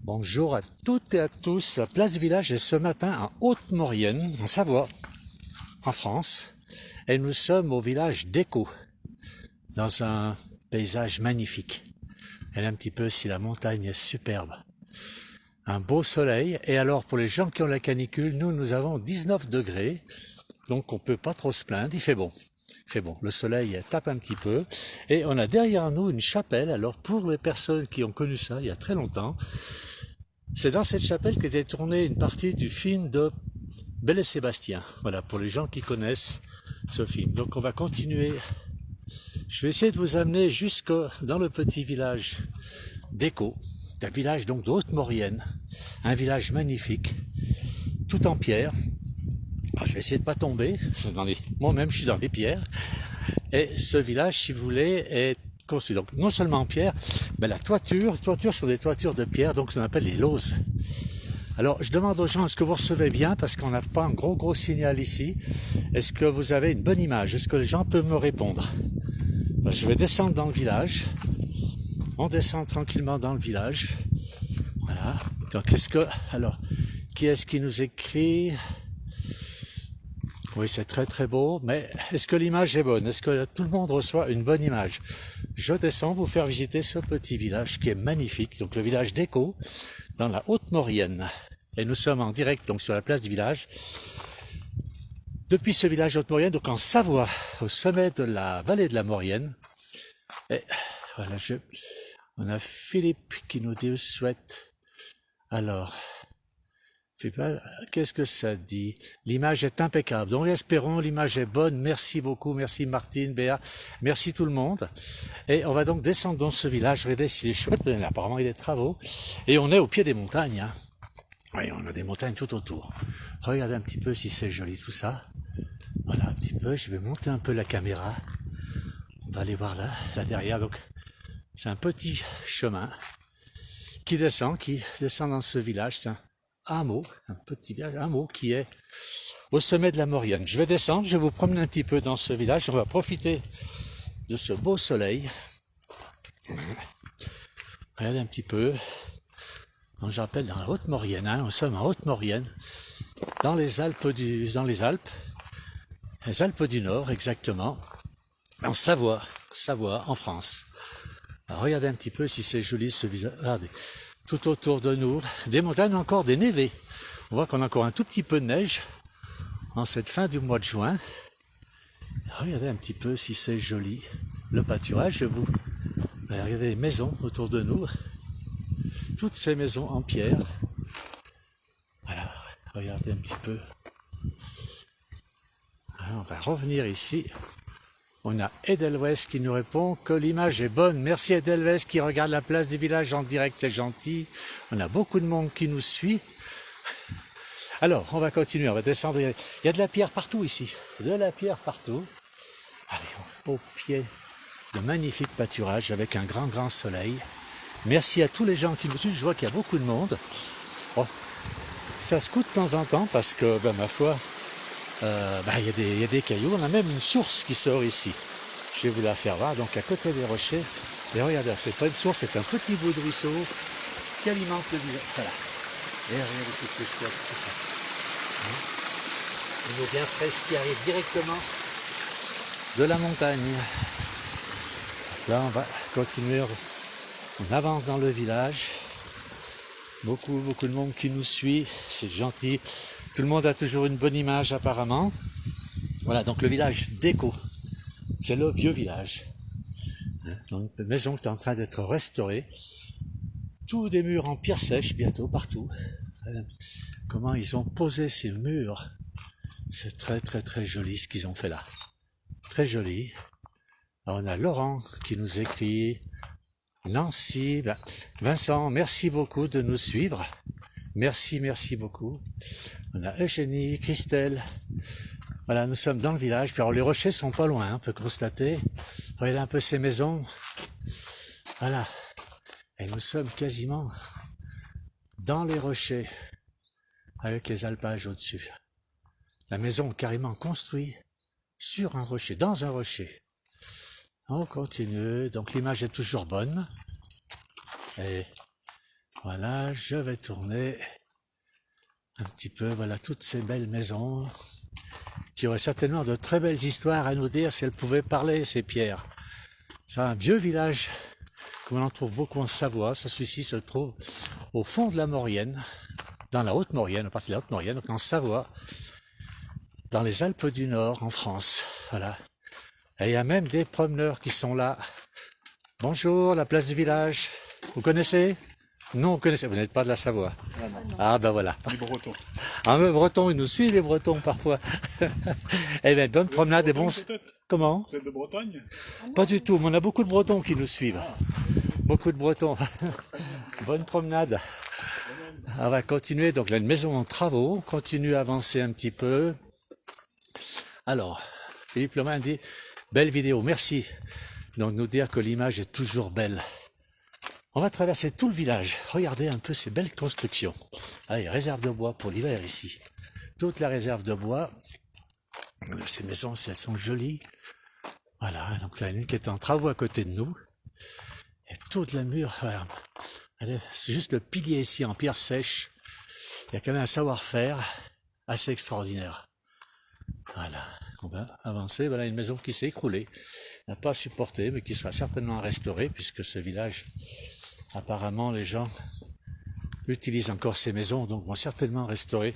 Bonjour à toutes et à tous, la place du village est ce matin à Haute-Maurienne, en Savoie, en France, et nous sommes au village d'Écault, dans un paysage magnifique. Et un petit peu si la montagne est superbe. Un beau soleil, et alors pour les gens qui ont la canicule, nous avons 19 degrés, donc on peut pas trop se plaindre, il fait bon. Le soleil tape un petit peu, et on a derrière nous une chapelle. Alors pour les personnes qui ont connu ça il y a très longtemps, c'est dans cette chapelle qu'était tournée une partie du film de Belle et Sébastien. Voilà, pour les gens qui connaissent ce film. Donc on va continuer. Je vais essayer de vous amener jusque dans le petit village d'Écault, un village donc de Haute-Maurienne, un village magnifique, tout en pierre. Alors, je vais essayer de pas tomber, moi-même je suis dans les pierres. Et ce village, si vous voulez, est construit donc non seulement en pierre, mais la toiture sont des toitures de pierre, donc on appelle les lauses. Alors je demande aux gens, est-ce que vous recevez bien, parce qu'on n'a pas un gros signal ici, est-ce que vous avez une bonne image, est-ce que les gens peuvent me répondre? Je vais descendre dans le village, on descend tranquillement dans le village, voilà, donc qui est-ce qui nous écrit? Oui, c'est très beau, mais est-ce que l'image est bonne? Est-ce que tout le monde reçoit une bonne image? Je descends vous faire visiter ce petit village qui est magnifique, donc le village d'Écault, dans la Haute-Maurienne. Et nous sommes en direct donc sur la place du village. Depuis ce village Haute-Maurienne, donc en Savoie, au sommet de la vallée de la Maurienne. Et voilà, on a Philippe qui nous souhaite. Alors, qu'est-ce que ça dit? L'image est impeccable. Donc espérons, l'image est bonne. Merci beaucoup, merci Martine, Béa, merci tout le monde. Et on va donc descendre dans ce village. Regardez s'il est chouette, apparemment il y a des travaux. Et on est au pied des montagnes. Hein. Oui, on a des montagnes tout autour. Regardez un petit peu si c'est joli tout ça. Voilà un petit peu, je vais monter un peu la caméra. On va aller voir là derrière. Donc c'est un petit chemin qui descend dans ce village. C'est un hameau, un petit village, un hameau qui est au sommet de la Maurienne. Je vais descendre, je vais vous promener un petit peu dans ce village. On va profiter de ce beau soleil. Regardez un petit peu. Donc j'appelle dans la Haute-Maurienne, hein. Nous sommes en Haute-Maurienne, dans les Alpes du Nord exactement, en Savoie, en France. Alors, regardez un petit peu si c'est joli ce visage. Regardez, tout autour de nous, des montagnes, encore des névés. On voit qu'on a encore un tout petit peu de neige en cette fin du mois de juin. Regardez un petit peu si c'est joli. Le pâturage, regardez les maisons autour de nous. Toutes ces maisons en pierre. Voilà, regardez un petit peu. Alors, on va revenir ici. On a Edelweiss qui nous répond que l'image est bonne. Merci Edelweiss qui regarde la place du village en direct, c'est gentil. On a beaucoup de monde qui nous suit. Alors, on va continuer, on va descendre. Il y a de la pierre partout ici. De la pierre partout. Allez, au pied de magnifiques pâturages avec un grand soleil. Merci à tous les gens qui nous suivent. Je vois qu'il y a beaucoup de monde. Oh, ça secoue de temps en temps parce que, ma foi, il y a des cailloux. On a même une source qui sort ici. Je vais vous la faire voir. Donc à côté des rochers. Et regardez, c'est pas une source, c'est un petit bout de ruisseau qui alimente le village. Voilà. Et regardez si c'est chouette, tout ça. Une eau bien fraîche qui arrive directement de la montagne. Là, on va continuer. On avance dans le village. Beaucoup de monde qui nous suit. C'est gentil. Tout le monde a toujours une bonne image apparemment. Voilà, donc le village d'Écault. C'est le vieux village. Donc une maison qui est en train d'être restaurée. Tous des murs en pierre sèche bientôt partout. Comment ils ont posé ces murs. C'est très joli ce qu'ils ont fait là. Très joli. Alors on a Laurent qui nous écrit. Nancy, Vincent, merci beaucoup de nous suivre. Merci beaucoup. On a Eugénie, Christelle. Voilà, nous sommes dans le village. Puis alors les rochers sont pas loin, on peut constater. Regardez un peu ces maisons. Voilà. Et nous sommes quasiment dans les rochers, avec les alpages au-dessus. La maison carrément construite sur un rocher, dans un rocher. On continue, donc l'image est toujours bonne. Et Voilà, je vais tourner un petit peu, voilà, toutes ces belles maisons qui auraient certainement de très belles histoires à nous dire si elles pouvaient parler, ces pierres. C'est un vieux village, comme on en trouve beaucoup en Savoie. Celui-ci se trouve au fond de la Maurienne, dans la Haute-Maurienne, à partir de la Haute-Maurienne, donc en Savoie, dans les Alpes du Nord, en France. Voilà. Et il y a même des promeneurs qui sont là. Bonjour, la place du village. Vous connaissez? Non, vous connaissez, vous n'êtes pas de la Savoie. Ah, non. Ah ben voilà. Les Bretons. Ah mais Bretons, ils nous suivent les Bretons parfois. Eh bien, bonne promenade et bon... Comment? Vous êtes de Bretagne? Pas du tout, mais on a beaucoup de Bretons qui nous suivent. Beaucoup de Bretons. Bonne promenade. On va continuer, donc là, une maison en travaux, on continue à avancer un petit peu. Alors, Philippe Lemain dit, belle vidéo, merci. Donc nous dire que l'image est toujours belle. On va traverser tout le village. Regardez un peu ces belles constructions. Allez, réserve de bois pour l'hiver ici. Toute la réserve de bois. Ces maisons, elles sont jolies. Voilà, donc là, une qui est en travaux à côté de nous. Et toute la mur, c'est juste le pilier ici en pierre sèche. Il y a quand même un savoir-faire assez extraordinaire. Voilà, on va avancer. Voilà une maison qui s'est écroulée. N'a pas supporté, mais qui sera certainement restaurée, puisque ce village, apparemment, les gens utilisent encore ces maisons, donc vont certainement restaurer.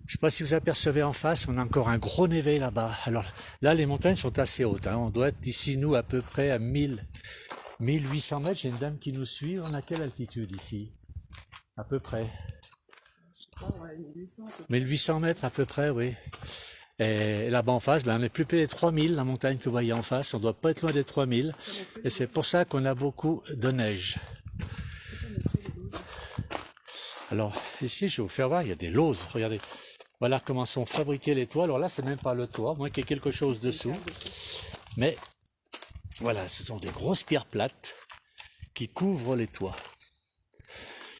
Je ne sais pas si vous apercevez en face, on a encore un gros névé là-bas. Alors là, les montagnes sont assez hautes. On doit être ici, nous, à peu près à 1800 mètres. J'ai une dame qui nous suit. On a quelle altitude ici? À peu près. 1800 mètres à peu près, oui. Et là-bas en face, on est plus près des 3000, la montagne que vous voyez en face. On ne doit pas être loin des 3000. Et c'est pour ça qu'on a beaucoup de neige. Alors ici, je vais vous faire voir, il y a des lauses. Regardez. Voilà comment sont fabriqués les toits. Alors là, c'est même pas le toit, moins qu'il y ait quelque chose dessous. Mais voilà, ce sont des grosses pierres plates qui couvrent les toits.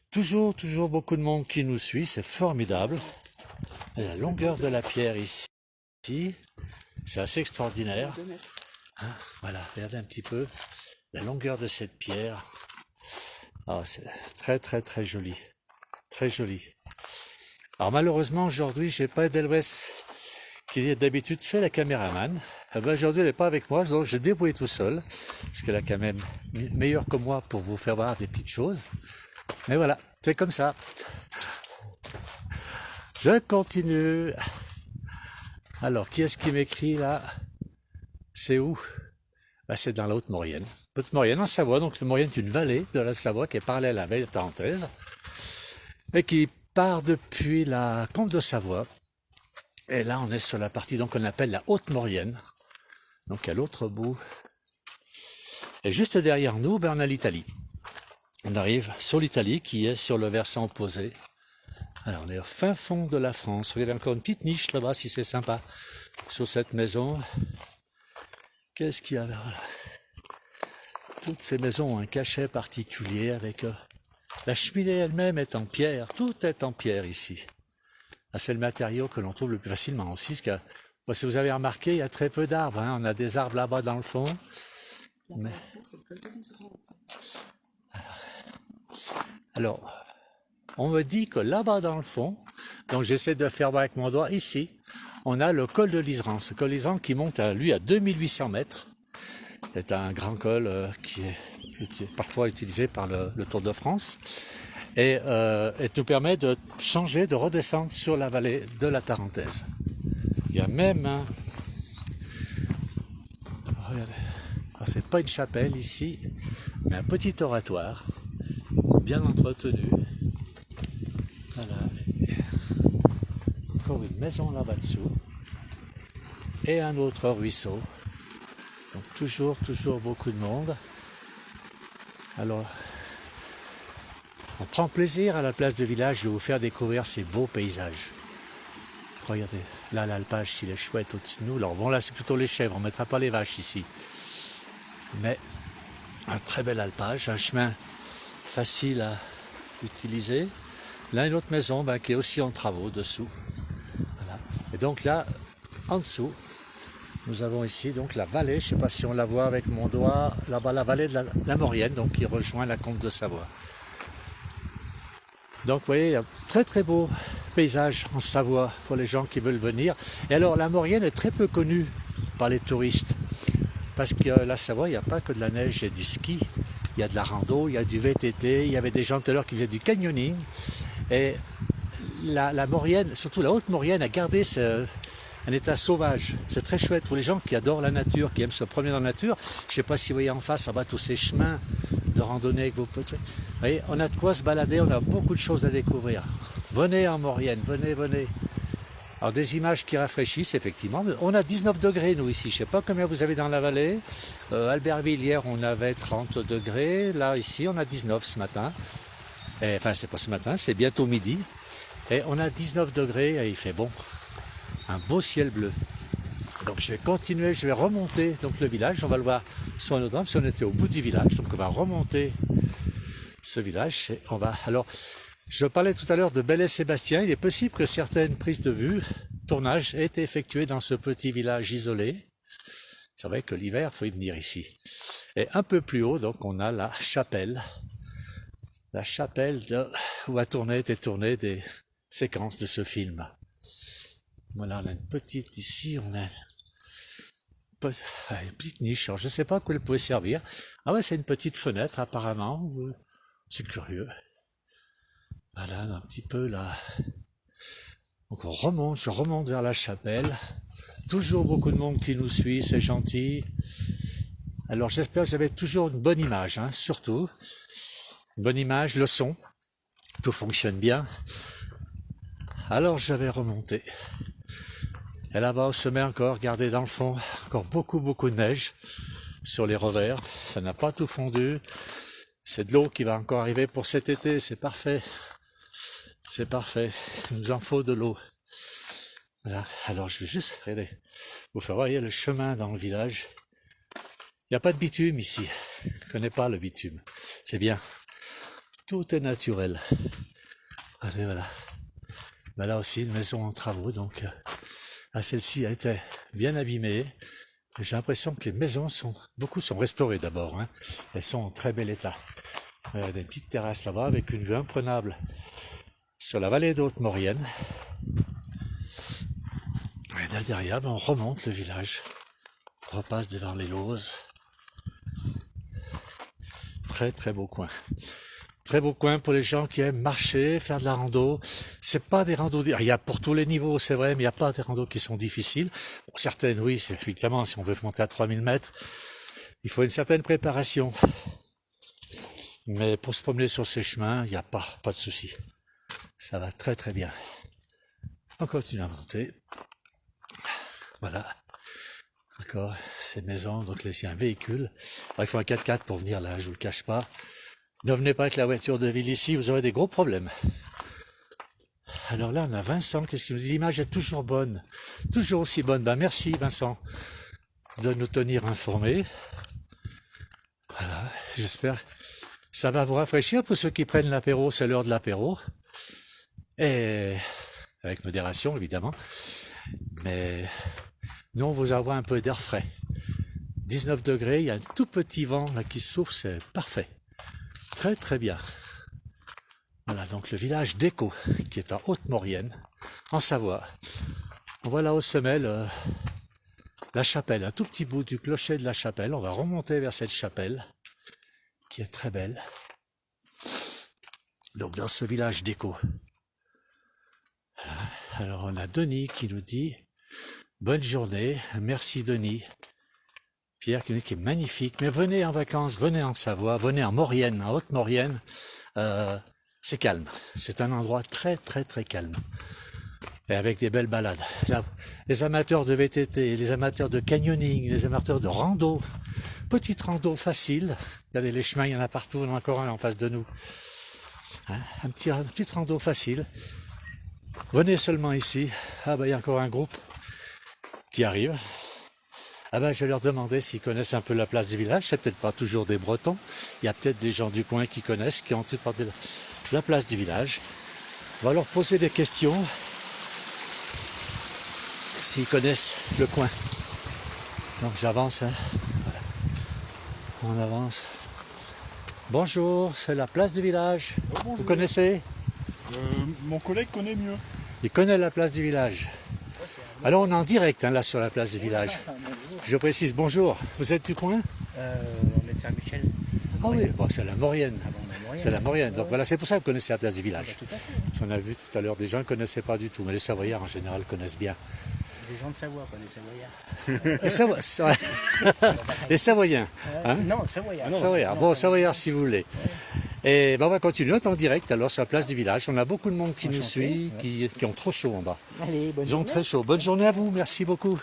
Toujours beaucoup de monde qui nous suit, c'est formidable. Et la longueur de la pierre ici, c'est assez extraordinaire. Voilà, regardez un petit peu la longueur de cette pierre. Ah, c'est très joli. Très joli. Alors malheureusement aujourd'hui j'ai pas Delwes qui d'habitude fait la caméraman. Aujourd'hui elle n'est pas avec moi, donc je débrouille tout seul, parce qu'elle est quand même meilleure que moi pour vous faire voir des petites choses. Mais voilà, c'est comme ça. Je continue. Alors qui est-ce qui m'écrit là? C'est où? C'est dans la Haute-Maurienne. Haute-Maurienne en Savoie, donc la Maurienne est une vallée de la Savoie qui est parallèle à la vallée de Tarentaise et qui part depuis la Combe de Savoie. Et là, on est sur la partie donc qu'on appelle la Haute-Maurienne, donc à l'autre bout. Et juste derrière nous, on a l'Italie. On arrive sur l'Italie qui est sur le versant opposé. Alors, on est au fin fond de la France. Regardez encore une petite niche là-bas, si c'est sympa, sur cette maison. Qu'est-ce qu'il y a là? Toutes ces maisons ont un cachet particulier avec... La cheminée elle-même est en pierre, tout est en pierre ici. C'est le matériau que l'on trouve le plus facilement aussi. Parce que, si vous avez remarqué, il y a très peu d'arbres. On a des arbres là-bas dans le fond. Mais... Alors, on me dit que là-bas dans le fond, donc j'essaie de faire voir avec mon doigt, ici, on a le col de l'Iseran. Ce col de l'Iseran qui monte à 2800 mètres. C'est un grand col qui est parfois utilisé par le Tour de France et nous permet de changer, de redescendre sur la vallée de la Tarentaise. Il y a même un... Regardez, c'est pas une chapelle ici, mais un petit oratoire bien entretenu. Voilà. Encore une maison là-bas dessous et un autre ruisseau. Donc toujours beaucoup de monde. Alors, on prend plaisir à la place de village de vous faire découvrir ces beaux paysages. Regardez, là l'alpage il est chouette au-dessus de nous. Alors bon là c'est plutôt les chèvres, on ne mettra pas les vaches ici. Mais un très bel alpage, un chemin facile à utiliser. Là une autre maison qui est aussi en travaux dessous. Voilà. Et donc là, en dessous, nous avons ici donc la vallée, je ne sais pas si on la voit avec mon doigt, là-bas la vallée de la Maurienne, donc qui rejoint la Combe de Savoie. Donc vous voyez, il y a très très beau paysage en Savoie pour les gens qui veulent venir. Et alors la Maurienne est très peu connue par les touristes. Parce que la Savoie, il n'y a pas que de la neige et du ski. Il y a de la rando, il y a du VTT, il y avait des gens tout à l'heure qui faisaient du canyoning. Et la Maurienne, surtout la Haute-Maurienne, a gardé un état sauvage. C'est très chouette pour les gens qui adorent la nature, qui aiment se promener dans la nature. Je ne sais pas si vous voyez en face, en bas, tous ces chemins de randonnée avec vos petits. Vous voyez, on a de quoi se balader, on a beaucoup de choses à découvrir. Venez en Maurienne, venez, venez. Alors des images qui rafraîchissent effectivement. On a 19 degrés nous ici, je ne sais pas combien vous avez dans la vallée. Albertville hier on avait 30 degrés, là ici on a 19 ce matin. Et, enfin c'est pas ce matin, c'est bientôt midi. Et on a 19 degrés et il fait bon. Un beau ciel bleu. Donc je vais continuer, je vais remonter donc le village, on va le voir sur un autre endroit, parce qu'on était au bout du village, donc on va remonter ce village et on va... Alors, je parlais tout à l'heure de Belley-Sébastien, il est possible que certaines prises de vue, tournages, aient été effectuées dans ce petit village isolé. C'est vrai que l'hiver, il faut y venir ici. Et un peu plus haut, donc on a la chapelle où été tourné des séquences de ce film. Voilà, on a une petite ici, on a une petite niche, alors je ne sais pas à quoi elle pouvait servir. Ah ouais, c'est une petite fenêtre apparemment, c'est curieux. Voilà, un petit peu là. Donc je remonte vers la chapelle. Toujours beaucoup de monde qui nous suit, c'est gentil. Alors j'espère que vous avez toujours une bonne image, hein, surtout. Une bonne image, le son, tout fonctionne bien. Alors je vais remonter. Et là-bas au sommet encore, regardez dans le fond, encore beaucoup de neige sur les revers. Ça n'a pas tout fondu. C'est de l'eau qui va encore arriver pour cet été, c'est parfait. C'est parfait, il nous en faut de l'eau. Voilà, alors je vais juste vous faire voir le chemin dans le village. Il n'y a pas de bitume ici, je ne connais pas le bitume. C'est bien, tout est naturel. Allez, voilà. Ben là aussi, une maison en travaux, donc celle-ci a été bien abîmée. J'ai l'impression que les maisons beaucoup sont restaurées d'abord, hein. Elles sont en très bel état. Il y a des petites terrasses là-bas avec une vue imprenable sur la vallée d'Haute-Maurienne. Et là derrière, on remonte le village, on repasse devant les Lauses. Très beau coin. Très beau coin pour les gens qui aiment marcher, faire de la rando. C'est pas des randos, il y a pour tous les niveaux, c'est vrai, mais il n'y a pas des randos qui sont difficiles. Bon, certaines, oui, c'est effectivement, si on veut monter à 3000 mètres, il faut une certaine préparation. Mais pour se promener sur ces chemins, il n'y a pas de souci. Ça va très bien. On continue à monter. Voilà. D'accord, ces maisons, donc là, il y a un véhicule. Alors, il faut un 4x4 pour venir là, je vous le cache pas. Ne venez pas avec la voiture de ville ici, vous aurez des gros problèmes. Alors là, on a Vincent, qu'est-ce qu'il nous dit? L'image est toujours bonne, toujours aussi bonne. Ben, merci Vincent de nous tenir informés. Voilà, j'espère que ça va vous rafraîchir pour ceux qui prennent l'apéro, c'est l'heure de l'apéro. Et avec modération évidemment. Mais nous on vous envoie un peu d'air frais. 19 degrés, il y a un tout petit vent là qui souffle, c'est parfait. Très bien. Voilà donc le village d'Écaux, qui est en Haute-Maurienne, en Savoie. On voit là au sommet la chapelle, un tout petit bout du clocher de la chapelle. On va remonter vers cette chapelle, qui est très belle. Donc dans ce village d'Écaux. Alors on a Denis qui nous dit « Bonne journée, merci Denis ». Pierre qui nous dit qu'il est magnifique, mais venez en vacances, venez en Savoie, venez en Maurienne, en Haute-Maurienne, c'est calme. C'est un endroit très calme. Et avec des belles balades. Là, les amateurs de VTT, les amateurs de canyoning, les amateurs de rando, petite rando facile. Regardez les chemins, il y en a partout, il y en a encore un en face de nous. Hein, un petit rando facile. Venez seulement ici. Ah ben il y a encore un groupe qui arrive. Ah ben je vais leur demander s'ils connaissent un peu la place du village. C'est peut-être pas toujours des Bretons. Il y a peut-être des gens du coin qui connaissent, qui ont tout parlé de la place du village. On va leur poser des questions. S'ils connaissent le coin. Donc j'avance, hein. Voilà. On avance. Bonjour, c'est la place du village. Oh, vous connaissez? Mon collègue connaît mieux. Il connaît la place du village. Alors on est en direct là sur la place du village. Je précise bonjour. Vous êtes du coin? On est à Michel. Ah oui, bon, c'est la Maurienne. Ah bon, on est moyen. C'est la Maurienne. Donc voilà, c'est pour ça que vous connaissez la place du village. Tout à fait. On a vu tout à l'heure, des gens ne connaissaient pas du tout, mais les Savoyards en général connaissent bien. Des gens de Savoie, pas des Savoyards. Les Savoyens. Hein? Non, Savoyards. Savoyards. Bon, Savoyards si vous voulez. Et ben, on va continuer, on est en direct alors sur la place du village. On a beaucoup de monde qui nous suit, qui ont trop chaud en bas. Allez, bonne Ils ont journée. très chaud. Bonne journée à vous, merci beaucoup.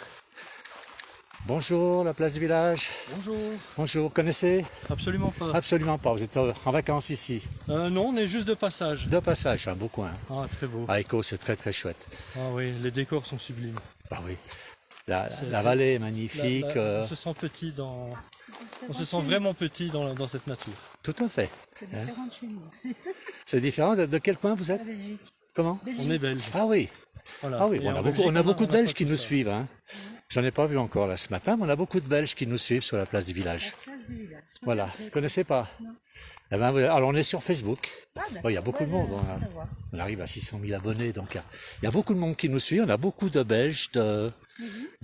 Bonjour, la place du village. Bonjour. Bonjour, connaissez? Absolument pas. Absolument pas, vous êtes en vacances ici. Non, on est juste de passage. De passage, un beau coin. Ah, très beau. À Éco, c'est très très chouette. Ah oui, les décors sont sublimes. Ah oui. La C'est- vallée est c'est- magnifique. on se sent petit dans... On se sent vraiment petit dans cette nature. Tout à fait. C'est différent de chez nous. C'est C'est différent. De quel coin vous êtes? la Belgique. Comment? On est belge. Ah oui. Voilà. Ah oui, Et on en a Belgique, beaucoup de n'a Belges pas qui tout nous ça. suivent. Hein. J'en ai pas vu encore là ce matin, mais on a beaucoup de Belges qui nous suivent sur la place du La village. place du village. Voilà, vous ne connaissez pas? Eh ben, alors on est sur Facebook. Ah, d'accord. Bon, il y a beaucoup de monde. Je vois. On arrive à 600 000 abonnés, donc il y a beaucoup de monde qui nous suit. On a beaucoup de Belges, de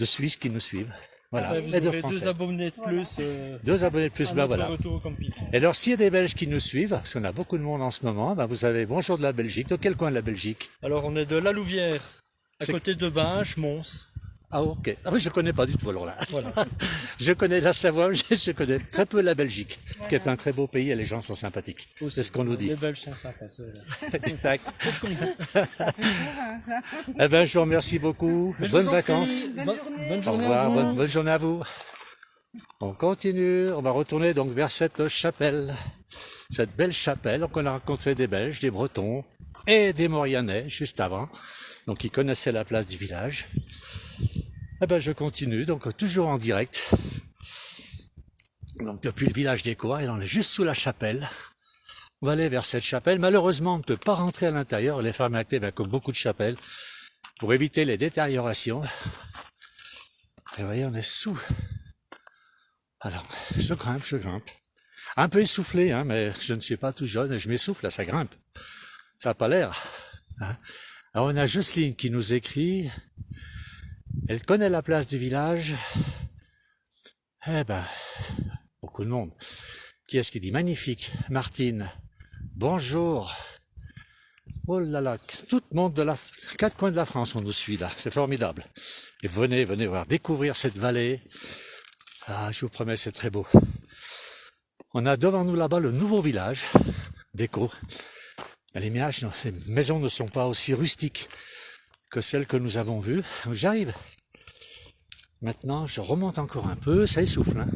Suisses qui nous suivent. Voilà, Ouais, vous et de aurez 2 Français. abonnés de plus. 2 abonnés de plus, à ben notre voilà. retour au camping. Et alors, s'il y a des Belges qui nous suivent, parce qu'on a beaucoup de monde en ce moment, ben vous savez, bonjour de la Belgique. De quel coin de la Belgique? Alors, on est de La Louvière, à C'est- côté de Binche, Mons. Ah, ok. Ah oui, je connais pas du tout, alors là. Voilà. Je connais la Savoie, mais je connais très peu la Belgique, qui est un très beau pays et les gens sont sympathiques. C'est ce qu'on nous dit. Les Belges sont sympas, c'est vrai. Exact. C'est ce qu'on dit. Ça fait province, hein. Eh ben, je vous remercie beaucoup. Mais je Bonnes vous en prie. vacances. Bonne Au journée à revoir. vous. Bonne journée à vous. On continue. On va retourner donc vers cette chapelle. Cette belle chapelle. Donc, on a rencontré des Belges, des Bretons et des Mauriennais juste avant. Donc, ils connaissaient la place du village. Eh ben, je continue. Donc, toujours en direct. Donc, depuis le village d'Éco, et on est juste sous la chapelle. On va aller vers cette chapelle. Malheureusement, on ne peut pas rentrer à l'intérieur. Elle est fermée à clé, ben, comme beaucoup de chapelles, pour éviter les détériorations. Et vous voyez, on est sous. Alors, je grimpe. Un peu essoufflé, hein, mais je ne suis pas tout jeune et je m'essouffle, là, ça grimpe. Ça n'a pas l'air. Hein. Alors, on a Jocelyne qui nous écrit. Elle connaît la place du village. Eh ben, beaucoup de monde. Qui est-ce qui dit magnifique? Martine. Bonjour. Oh là là, tout le monde de 4 coins de la France, on nous suit là. C'est formidable. Et venez voir, découvrir cette vallée. Ah, je vous promets, c'est très beau. On a devant nous là-bas le nouveau village d'Éco. Les maisons ne sont pas aussi rustiques que celles que nous avons vues. J'arrive. Maintenant, je remonte encore un peu, ça essouffle. Hein.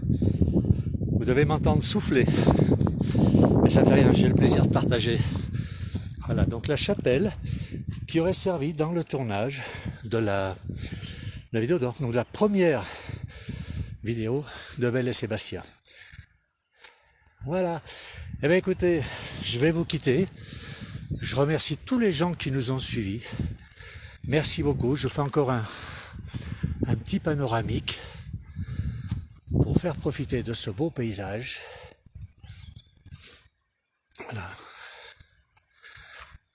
Vous devez m'entendre souffler. Mais ça fait rien, j'ai le plaisir de partager. Voilà, donc la chapelle qui aurait servi dans le tournage de la vidéo, donc la première vidéo de Belle et Sébastien. Voilà. Eh bien écoutez, je vais vous quitter. Je remercie tous les gens qui nous ont suivis. Merci beaucoup. Je fais encore un petit panoramique pour faire profiter de ce beau paysage. Voilà.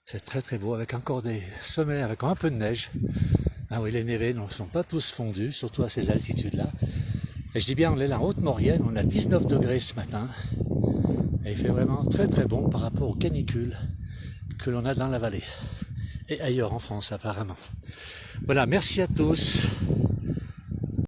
C'est très très beau, avec encore des sommets, avec un peu de neige. Ah oui, les névés ne sont pas tous fondus, surtout à ces altitudes-là. Et je dis bien, on est là en Haute-Maurienne, on a 19 degrés ce matin. Et il fait vraiment très très bon par rapport aux canicules que l'on a dans la vallée. Et ailleurs en France apparemment. Voilà, merci à tous.